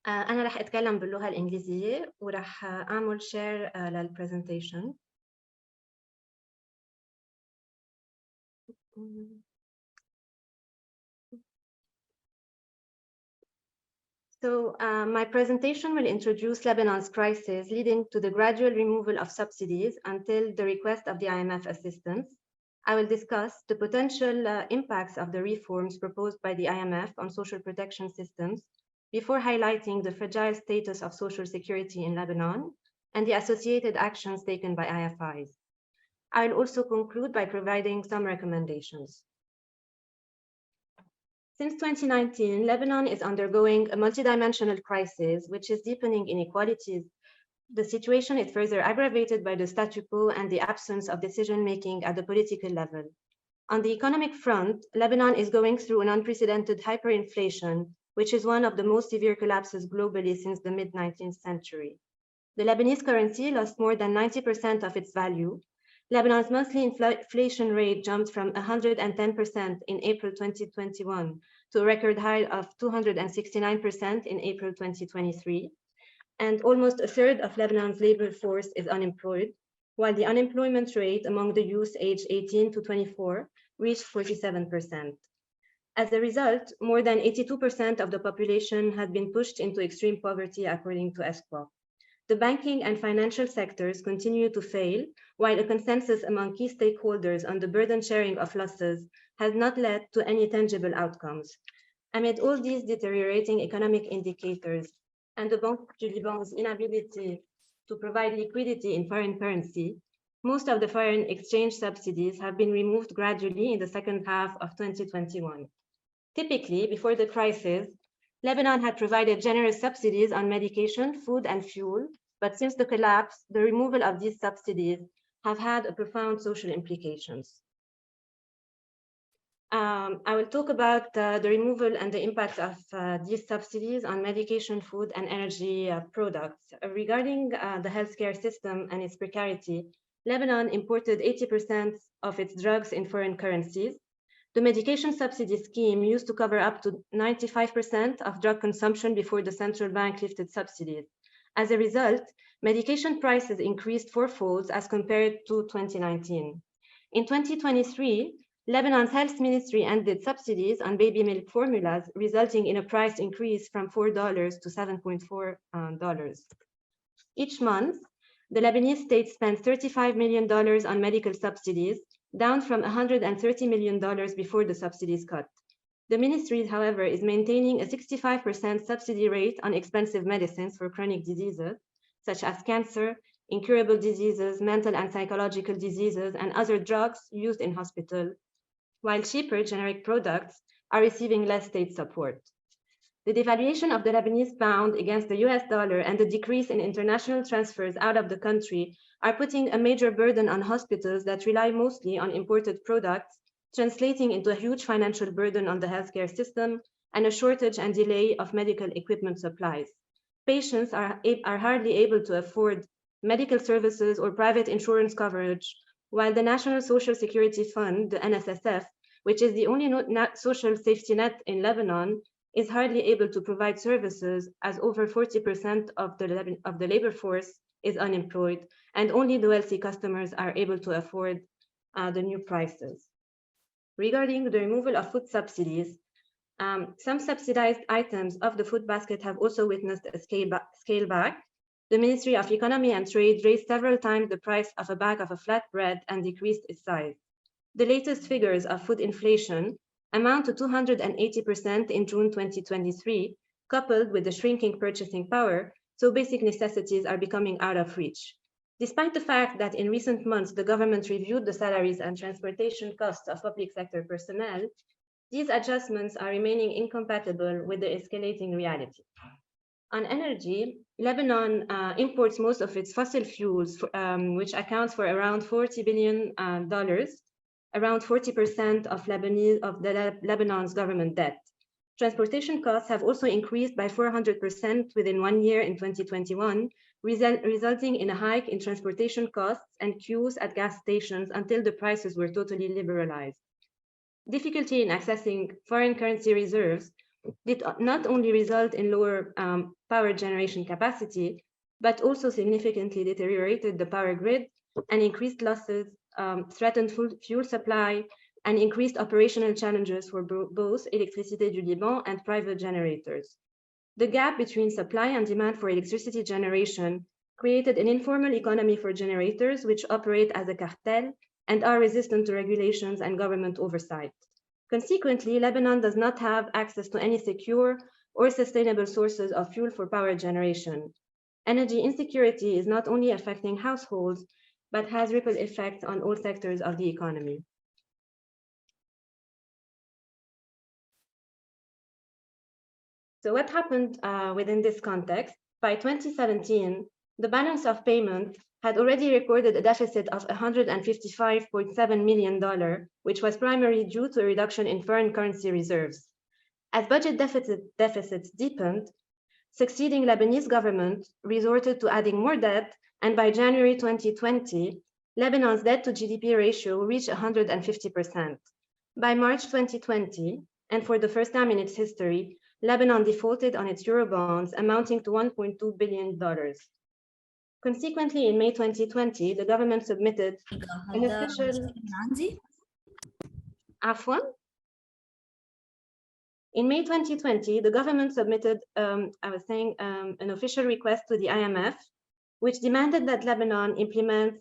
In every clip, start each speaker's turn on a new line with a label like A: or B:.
A: أنا رح أتكلم باللغة الإنجليزية ورح أعمل شير للبرزنتيشن. So my presentation will introduce Lebanon's crisis leading to the gradual removal of subsidies until the request of the IMF assistance. I will discuss the potential impacts of the reforms proposed by the IMF on social protection systems before highlighting the fragile status of social security in Lebanon and the associated actions taken by IFIs. I will also conclude by providing some recommendations. Since 2019, Lebanon is undergoing a multidimensional crisis, which is deepening inequalities. The situation is further aggravated by the statu quo and the absence of decision-making at the political level. On the economic front, Lebanon is going through an unprecedented hyperinflation, which is one of the most severe collapses globally since the mid-19th century. The Lebanese currency lost more than 90% of its value. Lebanon's monthly inflation rate jumped from 110% in April 2021 to a record high of 269% in April 2023. And almost a third of Lebanon's labor force is unemployed, while the unemployment rate among the youth aged 18 to 24 reached 47%. As a result, more than 82% of the population had been pushed into extreme poverty, according to ESPA. The banking and financial sectors continue to fail, while a consensus among key stakeholders on the burden sharing of losses has not led to any tangible outcomes. Amid all these deteriorating economic indicators and the Banque du Liban's inability to provide liquidity in foreign currency, most of the foreign exchange subsidies have been removed gradually in the second half of 2021. Typically, before the crisis, Lebanon had provided generous subsidies on medication, food, and fuel, but since the collapse, the removal of these subsidies have had a profound social implications. I will talk about the removal and the impact of these subsidies on medication, food, and energy products. Regarding the healthcare system and its precarity, Lebanon imported 80% of its drugs in foreign currencies. The medication subsidy scheme used to cover up to 95% of drug consumption before the central bank lifted subsidies. As a result, medication prices increased fourfold as compared to 2019. In 2023, Lebanon's health ministry ended subsidies on baby milk formulas, resulting in a price increase from $4 to $7.4. Each month, the Lebanese state spent $35 million on medical subsidies, down from $130 million before the subsidies cut. The ministry, however, is maintaining a 65% subsidy rate on expensive medicines for chronic diseases, such as cancer, incurable diseases, mental and psychological diseases, and other drugs used in hospitals, while cheaper generic products are receiving less state support. The devaluation of the Lebanese pound against the US dollar and the decrease in international transfers out of the country are putting a major burden on hospitals that rely mostly on imported products, translating into a huge financial burden on the healthcare system and a shortage and delay of medical equipment supplies. Patients are hardly able to afford medical services or private insurance coverage, while the National Social Security Fund, the NSSF, which is the only social safety net in Lebanon, is hardly able to provide services as over 40% of the labor force is unemployed, and only the wealthy customers are able to afford the new prices. Regarding the removal of food subsidies, some subsidized items of the food basket have also witnessed a scale back. The Ministry of Economy and Trade raised several times the price of a bag of a flatbread and decreased its size. The latest figures of food inflation amount to 280% in June 2023, coupled with the shrinking purchasing power, so basic necessities are becoming out of reach. Despite the fact that in recent months the government reviewed the salaries and transportation costs of public sector personnel, these adjustments are remaining incompatible with the escalating reality. On energy, Lebanon imports most of its fossil fuels, which accounts for around $40 billion, around 40% of Lebanon's government debt. Transportation costs have also increased by 400% within 1 year in 2021, resulting in a hike in transportation costs and queues at gas stations until the prices were totally liberalized. Difficulty in accessing foreign currency reserves did not only result in lower power generation capacity, but also significantly deteriorated the power grid and increased losses, threatened fuel supply, and increased operational challenges for both Électricité du Liban and private generators. The gap between supply and demand for electricity generation created an informal economy for generators which operate as a cartel and are resistant to regulations and government oversight. Consequently, Lebanon does not have access to any secure or sustainable sources of fuel for power generation. Energy insecurity is not only affecting households, but has ripple effects on all sectors of the economy. So what happened within this context? By 2017, the balance of payment had already recorded a deficit of $155.7 million, which was primarily due to a reduction in foreign currency reserves. As budget deficits deepened, succeeding Lebanese government resorted to adding more debt, and by January 2020, Lebanon's debt to GDP ratio reached 150%. By March 2020, and for the first time in its history, Lebanon defaulted on its Eurobonds amounting to $1.2 billion. Consequently, in May 2020, the government submitted an official... In May 2020, the government submitted, an official request to the IMF, which demanded that Lebanon implements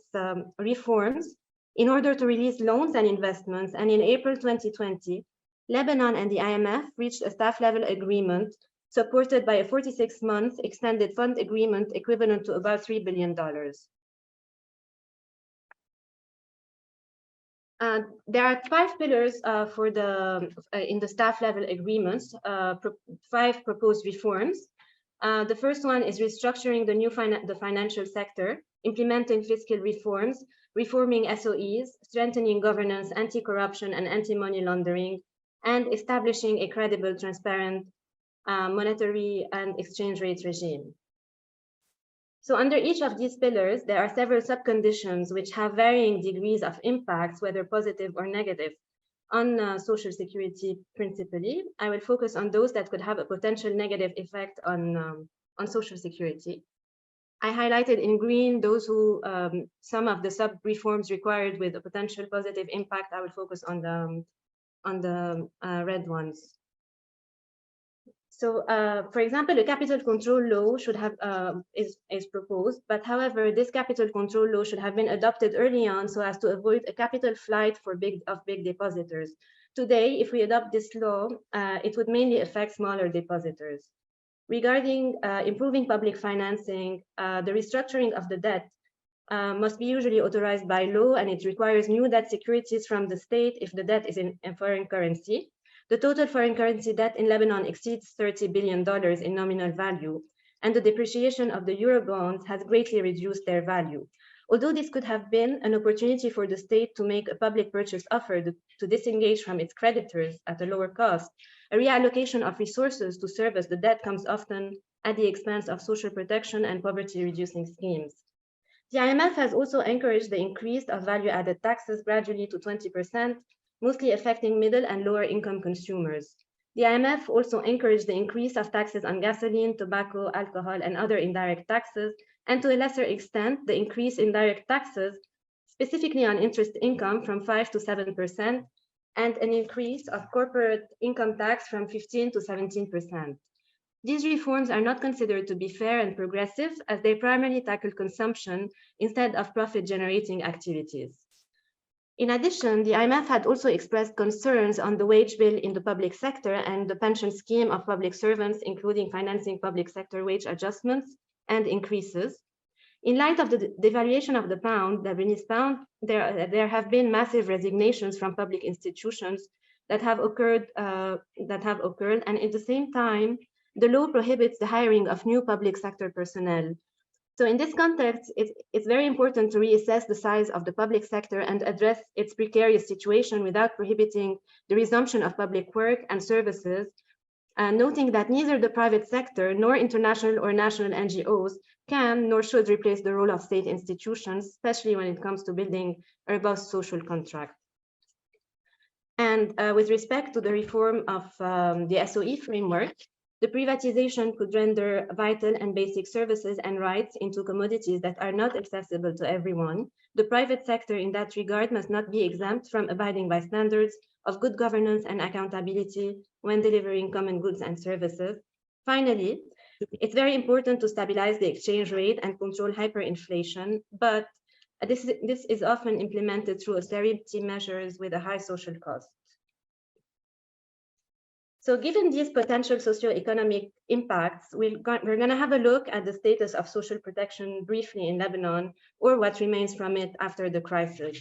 A: reforms in order to release loans and investments. And in April 2020, Lebanon and the IMF reached a staff-level agreement supported by a 46-month extended fund agreement equivalent to about $3 billion. There are 5 pillars in the staff-level agreements, 5 proposed reforms. The first one is restructuring the financial sector, implementing fiscal reforms, reforming SOEs, strengthening governance, anti-corruption and anti-money laundering, and establishing a credible, transparent monetary and exchange rate regime. So under each of these pillars, there are several subconditions which have varying degrees of impacts, whether positive or negative, on social security principally. I will focus on those that could have a potential negative effect on social security. I highlighted in green those who, some of the sub-reforms required with a potential positive impact. I will focus on the red ones. So, for example, a capital control law should have is proposed, but however, this capital control law should have been adopted early on so as to avoid a capital flight for big depositors. Today, if we adopt this law, it would mainly affect smaller depositors. Regarding improving public financing, the restructuring of the debt must be usually authorized by law, and it requires new debt securities from the state if the debt is in foreign currency. The total foreign currency debt in Lebanon exceeds $30 billion in nominal value, and the depreciation of the Eurobonds has greatly reduced their value. Although this could have been an opportunity for the state to make a public purchase offer to disengage from its creditors at a lower cost, a reallocation of resources to service the debt comes often at the expense of social protection and poverty-reducing schemes. The IMF has also encouraged the increase of value-added taxes gradually to 20%, mostly affecting middle and lower income consumers. The IMF also encouraged the increase of taxes on gasoline, tobacco, alcohol, and other indirect taxes, and to a lesser extent, the increase in direct taxes, specifically on interest income from 5 to 7%, and an increase of corporate income tax from 15 to 17%. These reforms are not considered to be fair and progressive, as they primarily tackle consumption instead of profit-generating activities. In addition, the IMF had also expressed concerns on the wage bill in the public sector and the pension scheme of public servants, including financing public sector wage adjustments and increases. In light of the devaluation of the pound, the Lebanese pound, there have been massive resignations from public institutions that have occurred, and at the same time, the law prohibits the hiring of new public sector personnel. So in this context, it's very important to reassess the size of the public sector and address its precarious situation without prohibiting the resumption of public work and services, noting that neither the private sector nor international or national NGOs can nor should replace the role of state institutions, especially when it comes to building a robust social contract. And with respect to the reform of the SOE framework, the privatization could render vital and basic services and rights into commodities that are not accessible to everyone. The private sector in that regard must not be exempt from abiding by standards of good governance and accountability when delivering common goods and services. Finally, it's very important to stabilize the exchange rate and control hyperinflation, but this is often implemented through austerity measures with a high social cost. So given these potential socioeconomic impacts, we're going to have a look at the status of social protection briefly in Lebanon, or what remains from it after the crisis.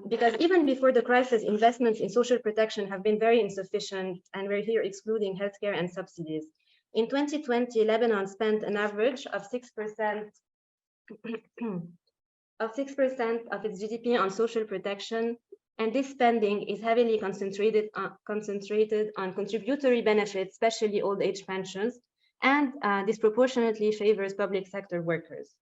A: Because even before the crisis, investments in social protection have been very insufficient, and we're here excluding healthcare and subsidies. In 2020, Lebanon spent an average of 6% of its GDP on social protection, and this spending is heavily concentrated on contributory benefits, especially old age pensions, and disproportionately favors public sector workers.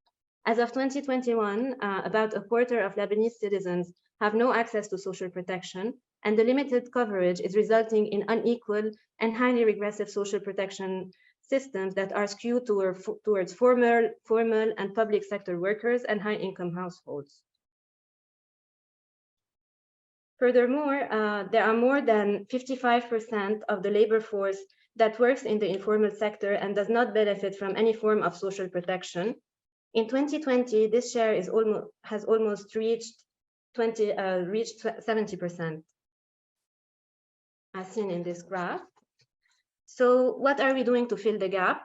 A: As of 2021, about a quarter of Lebanese citizens have no access to social protection, and the limited coverage is resulting in unequal and highly regressive social protection systems that are skewed towards formal and public sector workers and high-income households. Furthermore, there are more than 55% of the labor force that works in the informal sector and does not benefit from any form of social protection. In 2020, this share has almost reached 70%, as seen in this graph. So what are we doing to fill the gap?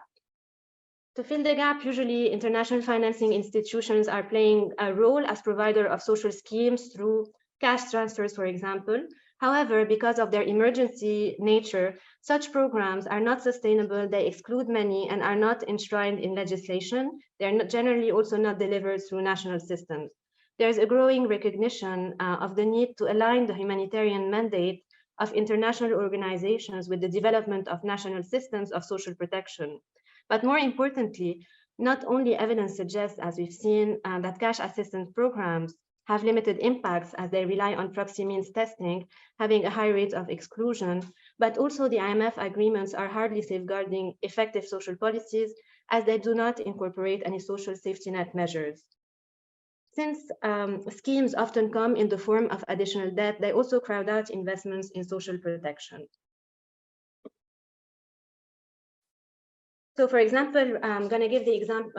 A: To fill the gap, usually international financing institutions are playing a role as provider of social schemes through cash transfers, for example. However, because of their emergency nature, such programs are not sustainable, they exclude many, and are not enshrined in legislation. They're generally also not delivered through national systems. There's a growing recognition of the need to align the humanitarian mandate of international organizations with the development of national systems of social protection. But more importantly, not only evidence suggests, as we've seen, that cash assistance programs have limited impacts as they rely on proxy means testing, having a high rate of exclusion, but also the IMF agreements are hardly safeguarding effective social policies as they do not incorporate any social safety net measures. Since schemes often come in the form of additional debt, they also crowd out investments in social protection. So, for example, I'm going to give the example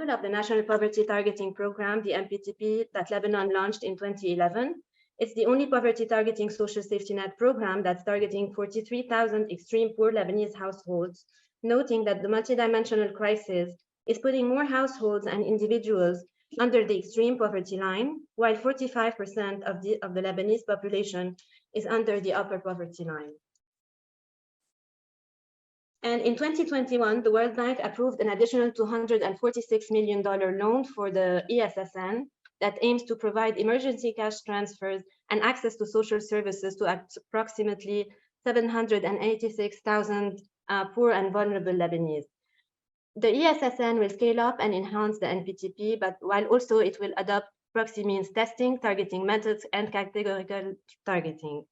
A: of the National Poverty Targeting Program, the NPTP, that Lebanon launched in 2011. It's the only poverty targeting social safety net program that's targeting 43,000 extreme poor Lebanese households, noting that the multidimensional crisis is putting more households and individuals under the extreme poverty line, while 45% of the Lebanese population is under the upper poverty line. And in 2021, the World Bank approved an additional $246 million loan for the ESSN that aims to provide emergency cash transfers and access to social services to approximately 786,000 poor and vulnerable Lebanese. The ESSN will scale up and enhance the NPTP, but while also it will adopt proxy means testing, targeting methods, and categorical targeting.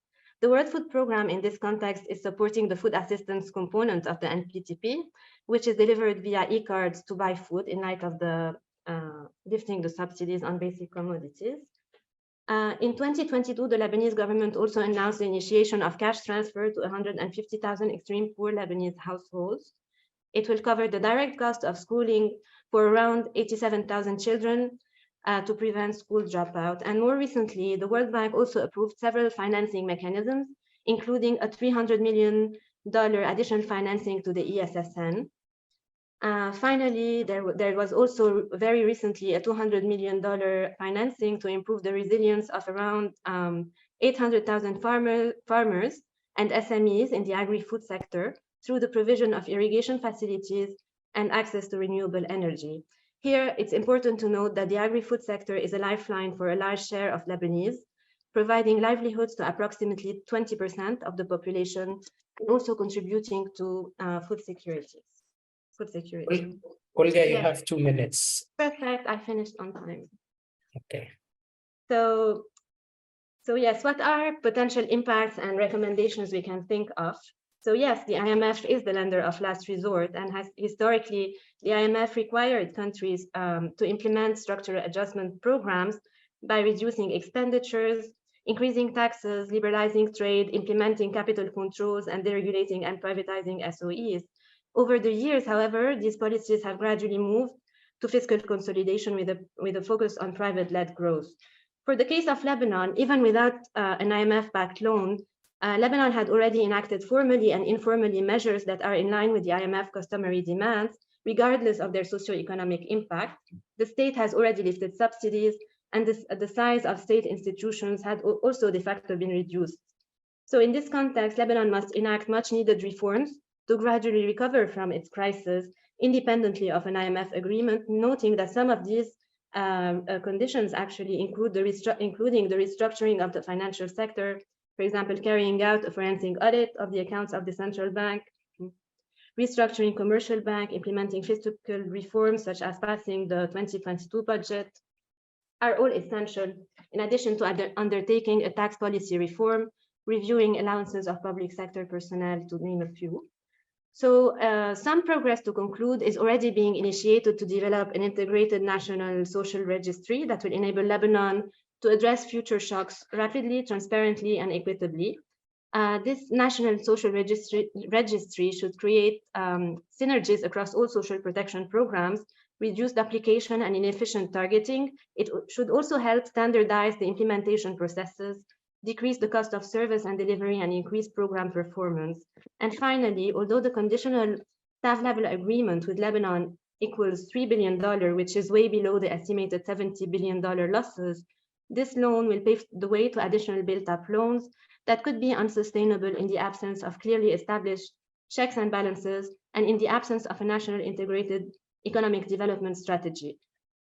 A: The World Food Programme in this context is supporting the food assistance component of the NPTP, which is delivered via e-cards to buy food in light of the lifting the subsidies on basic commodities. In 2022, the Lebanese government also announced the initiation of cash transfer to 150,000 extreme poor Lebanese households. It will cover the direct cost of schooling for around 87,000 children to prevent school dropout. And more recently, the World Bank also approved several financing mechanisms, including a $300 million additional financing to the ESSN. Finally, there was also very recently a $200 million financing to improve the resilience of around 800,000 farmers and SMEs in the agri-food sector through the provision of irrigation facilities and access to renewable energy. Here, it's important to note that the agri-food sector is a lifeline for a large share of Lebanese, providing livelihoods to approximately 20% of the population, and also contributing to food security.
B: Olga, you have 2 minutes.
A: Perfect, I finished on time.
B: Okay.
A: So So yes, what are potential impacts and recommendations we can think of? So yes, the IMF is the lender of last resort, and has historically, the IMF required countries to implement structural adjustment programs by reducing expenditures, increasing taxes, liberalizing trade, implementing capital controls, and deregulating and privatizing SOEs. Over the years, however, these policies have gradually moved to fiscal consolidation with a focus on private-led growth. For the case of Lebanon, even without an IMF-backed loan, Lebanon had already enacted formally and informally measures that are in line with the IMF customary demands, regardless of their socioeconomic impact. The state has already lifted subsidies, and the size of state institutions had also de facto been reduced. So in this context, Lebanon must enact much needed reforms to gradually recover from its crisis, independently of an IMF agreement, noting that some of these conditions actually include including the restructuring of the financial sector, for example, carrying out a forensic audit of the accounts of the central bank, restructuring commercial bank, implementing fiscal reforms such as passing the 2022 budget, are all essential, in addition to undertaking a tax policy reform, reviewing allowances of public sector personnel, to name a few. So some progress, to conclude, is already being initiated to develop an integrated national social registry that will enable Lebanon to address future shocks rapidly, transparently, and equitably. This national social registry should create synergies across all social protection programs, reduce duplication and inefficient targeting. It should also help standardize the implementation processes, decrease the cost of service and delivery, and increase program performance. And finally, although the conditional staff-level agreement with Lebanon equals $3 billion, which is way below the estimated $70 billion losses, this loan will pave the way to additional built-up loans that could be unsustainable in the absence of clearly established checks and balances, and in the absence of a national integrated economic development strategy.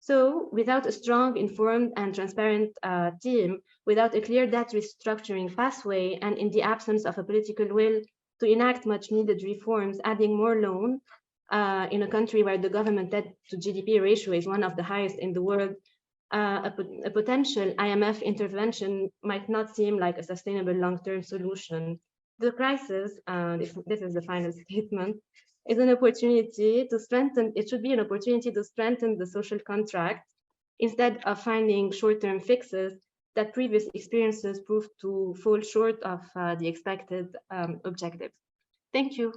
A: So without a strong, informed, and transparent team, without a clear debt restructuring pathway, and in the absence of a political will to enact much needed reforms, adding more loan in a country where the government debt to GDP ratio is one of the highest in the world, a potential IMF intervention might not seem like a sustainable long-term solution. The crisis, this is the final statement, is an opportunity to strengthen, it should be an opportunity to strengthen the social contract instead of finding short-term fixes that previous experiences proved to fall short of the expected objectives. Thank you.